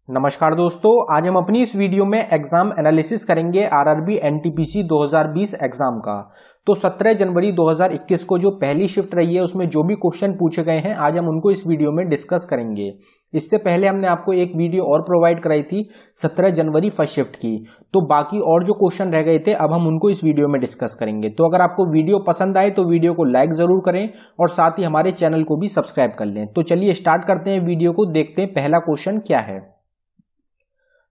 नमस्कार दोस्तों, आज हम अपनी इस वीडियो में एग्जाम एनालिसिस करेंगे आरआरबी एनटीपीसी 2020 एग्जाम का। तो 17 जनवरी 2021 को जो पहली शिफ्ट रही है उसमें जो भी क्वेश्चन पूछे गए हैं आज हम उनको इस वीडियो में डिस्कस करेंगे। इससे पहले हमने आपको एक वीडियो और प्रोवाइड कराई थी 17 जनवरी फर्स्ट शिफ्ट की, तो बाकी और जो क्वेश्चन रह गए थे अब हम उनको इस वीडियो में डिस्कस करेंगे। तो अगर आपको वीडियो पसंद आए तो वीडियो को लाइक जरूर करें और साथ ही हमारे चैनल को भी सब्सक्राइब कर लें। तो चलिए स्टार्ट करते हैं वीडियो को, देखते हैं पहला क्वेश्चन क्या है।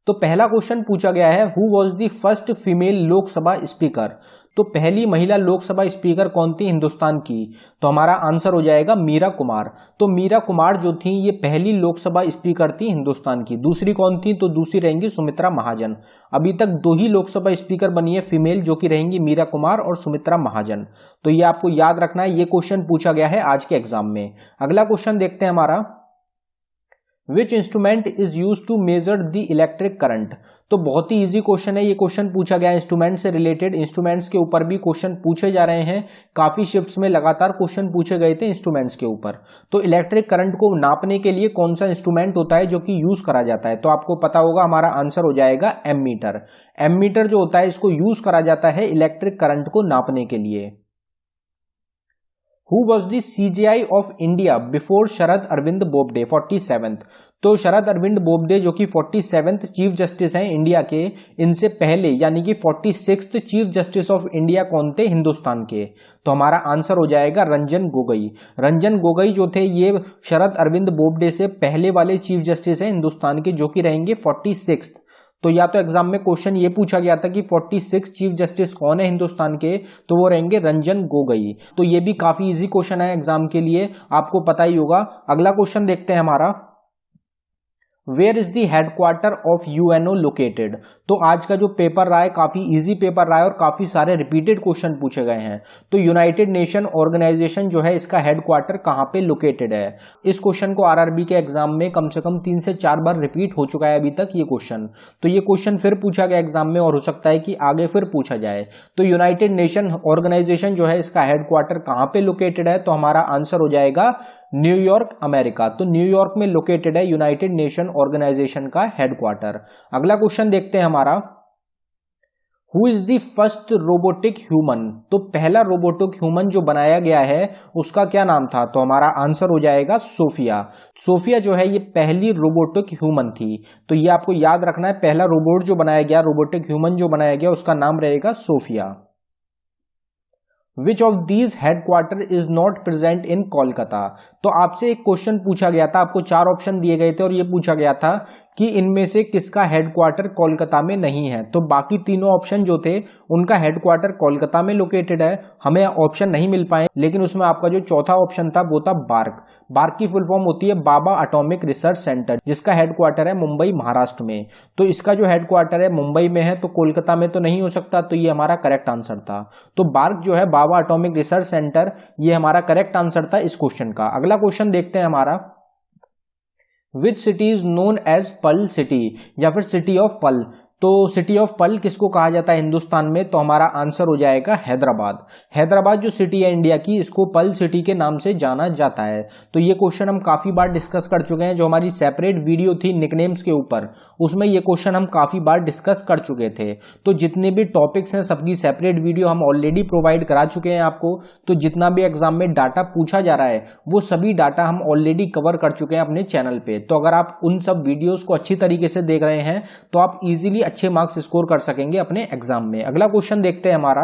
तो पहला क्वेश्चन पूछा गया है, who was the first female Lok Sabha speaker. तो पहली महिला लोकसभा स्पीकर कौन थी हिंदुस्तान की? तो हमारा आंसर हो जाएगा मीरा कुमार। तो मीरा कुमार जो थी ये पहली लोकसभा स्पीकर थी हिंदुस्तान की। दूसरी कौन थी? तो दूसरी रहेंगी सुमित्रा महाजन। अभी तक दो ही लोकसभा स्पीकर बनी है फीमेल, जो कि रहेंगी मीरा कुमार और सुमित्रा महाजन। तो ये आपको याद रखना है, ये क्वेश्चन पूछा गया है आज के एग्जाम में। अगला क्वेश्चन देखते हैं हमारा, Which instrument is used to measure the electric current। तो बहुत ही इजी क्वेश्चन है, ये क्वेश्चन पूछा गया इंस्ट्रूमेंट से रिलेटेड। इंस्ट्रूमेंट्स के ऊपर भी क्वेश्चन पूछे जा रहे हैं, काफी शिफ्ट्स में लगातार क्वेश्चन पूछे गए थे इंस्ट्रूमेंट्स के ऊपर। तो इलेक्ट्रिक करंट को नापने के लिए कौन सा इंस्ट्रूमेंट होता है जो कि यूज करा जाता है? तो आपको पता होगा, हमारा आंसर हो जाएगा एमीटर। एमीटर जो होता है इसको यूज करा जाता है इलेक्ट्रिक करंट को नापने के लिए। Who was the CJI of India before Sharad Arvind Bobde 47th। तो शरद अरविंद बोबडे जो कि 47th चीफ जस्टिस हैं इंडिया के, इनसे पहले यानी कि 46th chief justice of India कौन थे हिंदुस्तान के? तो हमारा आंसर हो जाएगा रंजन गोगोई। रंजन गोगोई जो थे ये शरद अरविंद बोबडे से पहले वाले चीफ जस्टिस हैं हिंदुस्तान के, जो कि रहेंगे 46th। तो या तो एग्जाम में क्वेश्चन ये पूछा गया था कि 46 चीफ जस्टिस कौन है हिंदुस्तान के, तो वो रहेंगे रंजन गोगोई। तो ये भी काफी इजी क्वेश्चन है एग्जाम के लिए, आपको पता ही होगा। अगला क्वेश्चन देखते हैं हमारा, where is the headquarter of UNO located. तो आज का जो पेपर रहा है काफी इजी पेपर रहा है और काफी सारे रिपीटेड क्वेश्चन पूछे गए हैं। तो यूनाइटेड नेशन ऑर्गेनाइजेशन जो है इसका हेडक्वार्टर कहां पे लोकेटेड है? इस क्वेश्चन को आरआरबी के एग्जाम में कम से कम 3 से 4 बार रिपीट हो चुका है अभी तक ये क्वेश्चन। तो ये क्वेश्चन फिर पूछा गया एग्जाम में और हो सकता है कि आगे फिर पूछा जाए। तो यूनाइटेड नेशन ऑर्गेनाइजेशन जो है इसका हेडक्वार्टर कहां पे लोकेटेड है? तो हमारा आंसर हो जाएगा न्यूयॉर्क, अमेरिका। तो न्यूयॉर्क में लोकेटेड है यूनाइटेड नेशन ऑर्गेनाइजेशन का हेडक्वार्टर। अगला क्वेश्चन देखते हैं हमारा, who is the first robotic human. तो पहला रोबोटिक ह्यूमन जो बनाया गया है उसका क्या नाम था? तो हमारा आंसर हो जाएगा सोफिया। सोफिया जो है ये पहली रोबोटिक ह्यूमन थी। तो ये आपको याद रखना है, पहला रोबोट जो बनाया गया, रोबोटिक ह्यूमन जो बनाया गया, उसका नाम रहेगा Sofia. Which of these headquarter is not present in Kolkata. तो आपसे एक क्वेश्चन पूछा गया था, आपको 4 ऑप्शन दिए गए थे और ये पूछा गया था कि इनमें से किसका हेडक्वार्टर कोलकाता में नहीं है। तो बाकी तीनों ऑप्शन जो थे उनका हेडक्वार्टर कोलकाता में लोकेटेड है, हमें ऑप्शन नहीं मिल पाए। लेकिन उसमें आपका जो चौथा ऑप्शन था वो था बार्क। बार्क की फुल फॉर्म होती है बाबा एटॉमिक रिसर्च सेंटर, जिसका हेडक्वार्टर है मुंबई, महाराष्ट्र में। तो इसका जो हेडक्वार्टर है मुंबई में है, तो कोलकाता में तो नहीं हो सकता। तो ये हमारा करेक्ट आंसर था। तो बार्क जो है बाबा एटॉमिक रिसर्च सेंटर, ये हमारा करेक्ट आंसर था इस क्वेश्चन का। अगला क्वेश्चन देखते हैं हमारा, which city is known as pearl city, या फिर सिटी ऑफ पर्ल। तो सिटी ऑफ पर्ल किसको कहा जाता है हिंदुस्तान में? तो हमारा आंसर हो जाएगा हैदराबाद। हैदराबाद जो सिटी है इंडिया की, इसको पर्ल सिटी के नाम से जाना जाता है। तो ये क्वेश्चन हम काफी बार डिस्कस कर चुके हैं, जो हमारी सेपरेट वीडियो थी निकनेम्स के ऊपर, उसमें ये क्वेश्चन हम काफी बार डिस्कस कर चुके थे। तो जितने भी टॉपिक्स हैं सबकी सेपरेट वीडियो हम ऑलरेडी प्रोवाइड करा चुके हैं आपको। तो जितना भी एग्जाम में डाटा पूछा जा रहा है वो सभी डाटा हम ऑलरेडी कवर कर चुके हैं अपने चैनल पे। तो अगर आप उन सब वीडियोस को अच्छी तरीके से देख रहे हैं तो आप इजीली अच्छे मार्क्स स्कोर कर सकेंगे अपने एग्जाम में। अगला क्वेश्चन देखते हैं हमारा,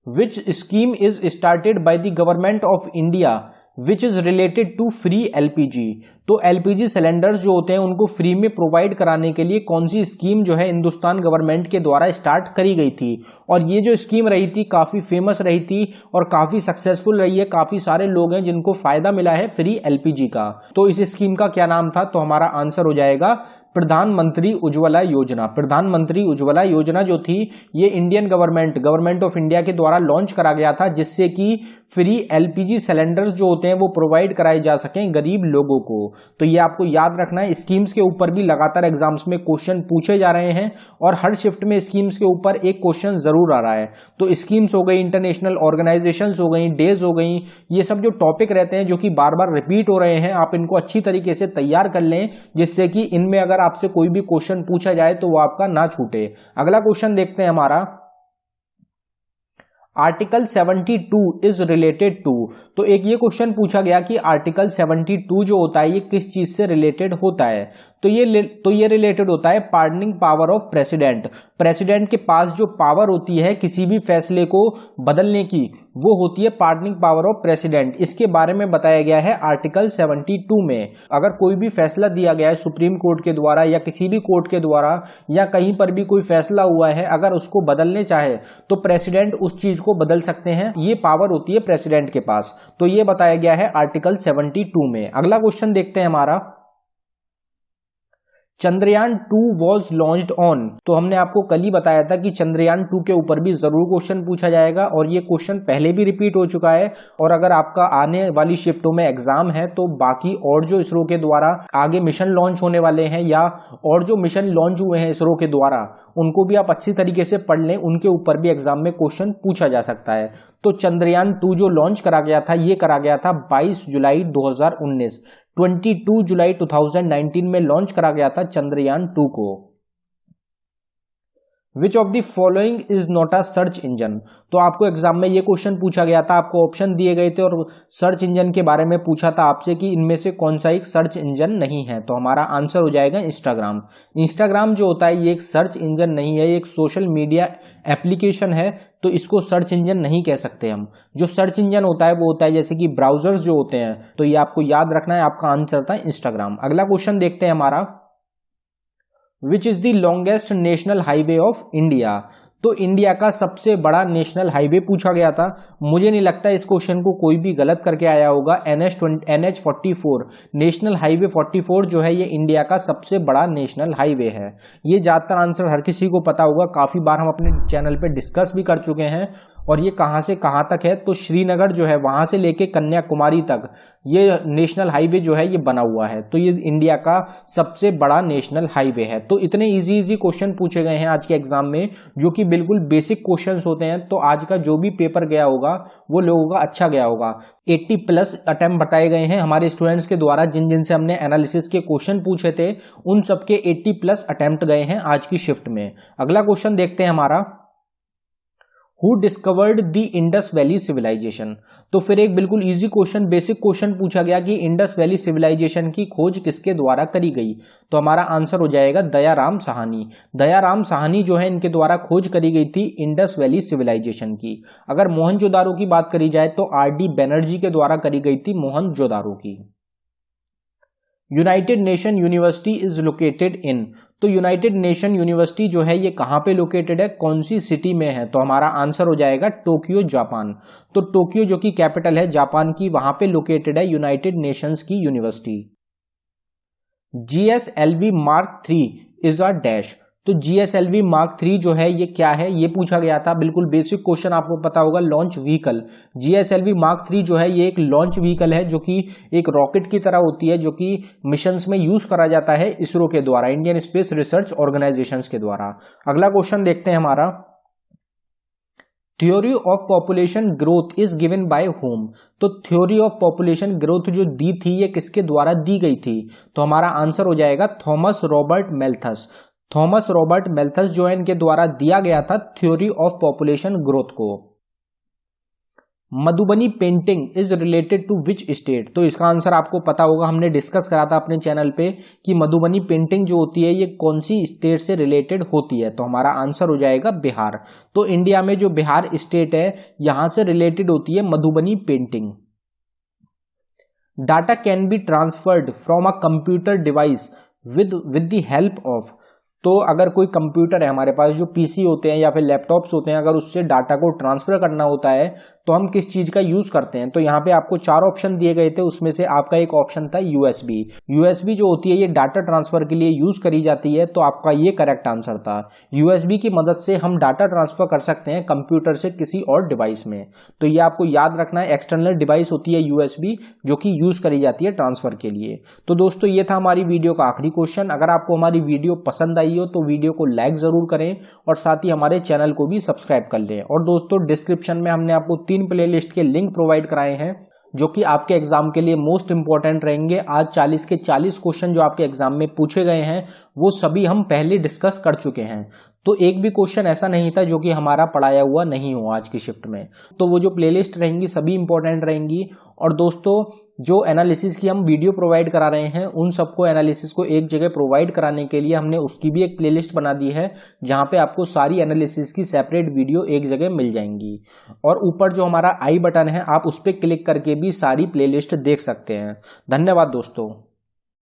which scheme is started by the government of India which is related to free LPG. तो एलपीजी सिलेंडर्स जो होते हैं उनको फ्री में प्रोवाइड कराने के लिए कौन सी स्कीम जो है हिंदुस्तान गवर्नमेंट के द्वारा स्टार्ट करी गई थी? और ये जो स्कीम रही थी काफी फेमस रही थी और काफी सक्सेसफुल रही है। काफी सारे लोग हैं जिनको फायदा मिला है फ्री एलपीजी का। तो इस स्कीम का क्या नाम था? तो हमारा आंसर हो जाएगा प्रधानमंत्री उज्ज्वला योजना। प्रधानमंत्री उज्ज्वला योजना जो थी ये इंडियन गवर्नमेंट ऑफ इंडिया के द्वारा लॉन्च करा गया था, जिससे कि फ्री एलपीजी सिलेंडर्स जो होते हैं वो प्रोवाइड कराए जा सकें गरीब लोगों को। तो ये आपको याद रखना है। स्कीम्स के ऊपर भी लगातार एग्जाम्स में क्वेश्चन पूछे जा रहे हैं और हर शिफ्ट में स्कीम्स के ऊपर एक क्वेश्चन जरूर आ रहा है। तो स्कीम्स हो गई, इंटरनेशनल ऑर्गेनाइजेशंस हो गई, डेज हो गई, ये सब जो टॉपिक रहते हैं जो कि बार बार रिपीट हो रहे हैं, आप इनको अच्छी तरीके से तैयार कर लें, जिससे कि इनमें अगर आपसे कोई भी क्वेश्चन पूछा जाए तो वो आपका ना छूटे। अगला क्वेश्चन देखते हैं हमारा, आर्टिकल 72 इज रिलेटेड टू। तो एक ये क्वेश्चन पूछा गया कि आर्टिकल 72 जो होता है ये किस चीज से रिलेटेड होता है। तो ये रिलेटेड होता है pardoning power of president. President के पास जो पावर होती है किसी भी फैसले को बदलने की, वो होती है पार्डनिंग पावर ऑफ प्रेसिडेंट। इसके बारे में बताया गया है आर्टिकल 72 में। अगर कोई भी फैसला दिया गया है सुप्रीम कोर्ट के द्वारा या किसी भी कोर्ट के द्वारा या कहीं पर भी कोई फैसला हुआ है, अगर उसको बदलने चाहे तो प्रेसिडेंट उस चीज को बदल सकते हैं। ये पावर होती है प्रेसिडेंट के पास। तो ये बताया गया है आर्टिकल 72 में। अगला क्वेश्चन देखते हैं हमारा, चंद्रयान 2 वॉज लॉन्च्ड ऑन। तो हमने आपको कल ही बताया था कि चंद्रयान 2 के ऊपर भी जरूर क्वेश्चन पूछा जाएगा और ये क्वेश्चन पहले भी रिपीट हो चुका है। और अगर आपका आने वाली शिफ्टों में एग्जाम है तो बाकी और जो इसरो के द्वारा आगे मिशन लॉन्च होने वाले हैं या और जो मिशन लॉन्च हुए हैं इसरो के द्वारा, उनको भी आप अच्छी तरीके से पढ़ लें, उनके ऊपर भी एग्जाम में क्वेश्चन पूछा जा सकता है। तो चंद्रयान 2 जो लॉन्च करा गया था, ये करा गया था 22 जुलाई 2019। 22 जुलाई 2019 में लॉन्च करा गया था चंद्रयान 2 को। Which of the following is not a search engine. तो आपको एग्जाम में ये क्वेश्चन पूछा गया था, आपको ऑप्शन दिए गए थे और सर्च इंजन के बारे में पूछा था आपसे कि इनमें से कौन सा एक सर्च इंजन नहीं है। तो हमारा आंसर हो जाएगा इंस्टाग्राम। इंस्टाग्राम जो होता है ये एक सर्च इंजन नहीं है, ये एक सोशल मीडिया एप्लीकेशन है, तो इसको सर्च इंजन नहीं कह सकते हम। जो सर्च इंजन होता है वो होता है जैसे कि ब्राउजर्स जो होते हैं। तो ये आपको याद रखना है, आपका आंसर था इंस्टाग्राम। अगला क्वेश्चन देखते हैं हमारा, which is the longest national highway of India. तो इंडिया का सबसे बड़ा नेशनल हाईवे पूछा गया था। मुझे नहीं लगता इस क्वेश्चन को कोई भी गलत करके आया होगा। NH 44 नेशनल हाईवे 44 जो है ये इंडिया का सबसे बड़ा नेशनल हाईवे है। ये ज्यादातर आंसर हर किसी को पता होगा, काफी बार हम अपने चैनल पे डिस्कस भी कर चुके हैं। और ये कहां से कहां तक है, तो श्रीनगर जो है वहां से लेके कन्याकुमारी तक ये नेशनल हाईवे जो है ये बना हुआ है। तो ये इंडिया का सबसे बड़ा नेशनल हाईवे है। तो इतने इजी क्वेश्चन पूछे गए हैं आज के एग्जाम में, जो कि बिल्कुल बेसिक क्वेश्चंस होते हैं। तो आज का जो भी पेपर गया होगा वो लोगों का अच्छा गया होगा। 80+ अटेम्प्ट बताए गए हैं हमारे स्टूडेंट्स के द्वारा, जिन जिनसे हमने एनालिसिस के क्वेश्चन पूछे थे उन सबके 80+ अटेम्प्ट गए हैं आज की शिफ्ट में। अगला क्वेश्चन देखते हैं हमारा, who discovered the Indus valley civilisation. तो फिर एक बिल्कुल इजी क्वेश्चन, बेसिक क्वेश्चन पूछा गया कि इंडस वैली सिविलाइजेशन की खोज किसके द्वारा करी गई। तो हमारा आंसर हो जाएगा दयाराम साहनी। दयाराम साहनी जो है इनके द्वारा खोज करी गई थी इंडस वैली सिविलाइजेशन की। अगर मोहनजोदारो की बात करी जाए तो RD बैनर्जी के द्वारा करी गई थी मोहनजोदारो की। United nation university is located in. तो यूनाइटेड नेशन यूनिवर्सिटी जो है ये कहां पे लोकेटेड है, कौन सी सिटी में है। तो हमारा आंसर हो जाएगा टोक्यो जापान। तो टोक्यो जो कि कैपिटल है जापान की, वहां पे लोकेटेड है यूनाइटेड नेशंस की university. GSLV Mark 3 is a dash. तो GSLV Mark 3 जो है ये क्या है, ये पूछा गया था। बिल्कुल बेसिक क्वेश्चन, आपको पता होगा, लॉन्च व्हीकल। GSLV Mark 3 जो है ये एक लॉन्च व्हीकल है जो कि एक रॉकेट की तरह होती है, जो कि मिशंस में यूज करा जाता है इसरो के द्वारा, इंडियन स्पेस रिसर्च ऑर्गेनाइजेशंस के द्वारा। अगला क्वेश्चन देखते हैं हमारा, theory of population growth is given by home. तो थ्योरी ऑफ पॉपुलेशन ग्रोथ जो दी थी ये किसके द्वारा दी गई थी। तो हमारा आंसर हो जाएगा थॉमस रॉबर्ट मेल्थस। थॉमस रॉबर्ट मेल्थस जो है इनके द्वारा दिया गया था थ्योरी ऑफ पॉपुलेशन ग्रोथ को। Madhubani painting is related to which state. तो इसका आंसर आपको पता होगा, हमने डिस्कस करा था अपने चैनल पे कि मधुबनी पेंटिंग जो होती है ये कौन सी स्टेट से रिलेटेड होती है। तो हमारा आंसर हो जाएगा बिहार। तो इंडिया में जो बिहार स्टेट है यहां से रिलेटेड होती है Madhubani painting. Data can be transferred from a computer device with the help of. तो अगर कोई कंप्यूटर है हमारे पास, जो पीसी होते हैं या फिर लैपटॉप्स होते हैं, अगर उससे डाटा को ट्रांसफर करना होता है तो हम किस चीज का यूज करते हैं। तो यहाँ पे आपको 4 ऑप्शन दिए गए थे, उसमें से आपका एक ऑप्शन था यूएसबी। यूएसबी जो होती है ये डाटा ट्रांसफर के लिए यूज करी जाती है, तो आपका ये करेक्ट आंसर था। यूएसबी की मदद से हम डाटा ट्रांसफर कर सकते हैं कंप्यूटर से किसी और डिवाइस में। तो ये आपको याद रखना है, एक्सटर्नल डिवाइस होती है यूएसबी, जो कि यूज करी जाती है ट्रांसफर के लिए। तो दोस्तों ये था हमारी वीडियो का आखिरी क्वेश्चन। अगर आपको हमारी वीडियो पसंद आई हो तो वीडियो को लाइक जरूर करें और साथ ही हमारे चैनल को भी सब्सक्राइब कर लें। और दोस्तों डिस्क्रिप्शन में हमने आपको 3 प्लेलिस्ट के लिंक प्रोवाइड कराए हैं, जो कि आपके एग्जाम के लिए मोस्ट इंपॉर्टेंट रहेंगे। आज 40 के 40 क्वेश्चन जो आपके एग्जाम में पूछे गए हैं वो सभी हम पहले डिस्कस कर चुके हैं। तो एक भी क्वेश्चन ऐसा नहीं था जो कि हमारा पढ़ाया हुआ नहीं हो आज की शिफ्ट में। तो वो जो प्लेलिस्ट रहेंगी सभी इंपॉर्टेंट रहेंगी। और दोस्तों जो एनालिसिस की हम वीडियो प्रोवाइड करा रहे हैं, उन सबको एनालिसिस को एक जगह प्रोवाइड कराने के लिए हमने उसकी भी एक प्लेलिस्ट बना दी है, जहां पे आपको सारी एनालिसिस की सेपरेट वीडियो एक जगह मिल जाएंगी। और ऊपर जो हमारा आई बटन है, आप उस पर क्लिक करके भी सारी प्लेलिस्ट देख सकते हैं। धन्यवाद दोस्तों।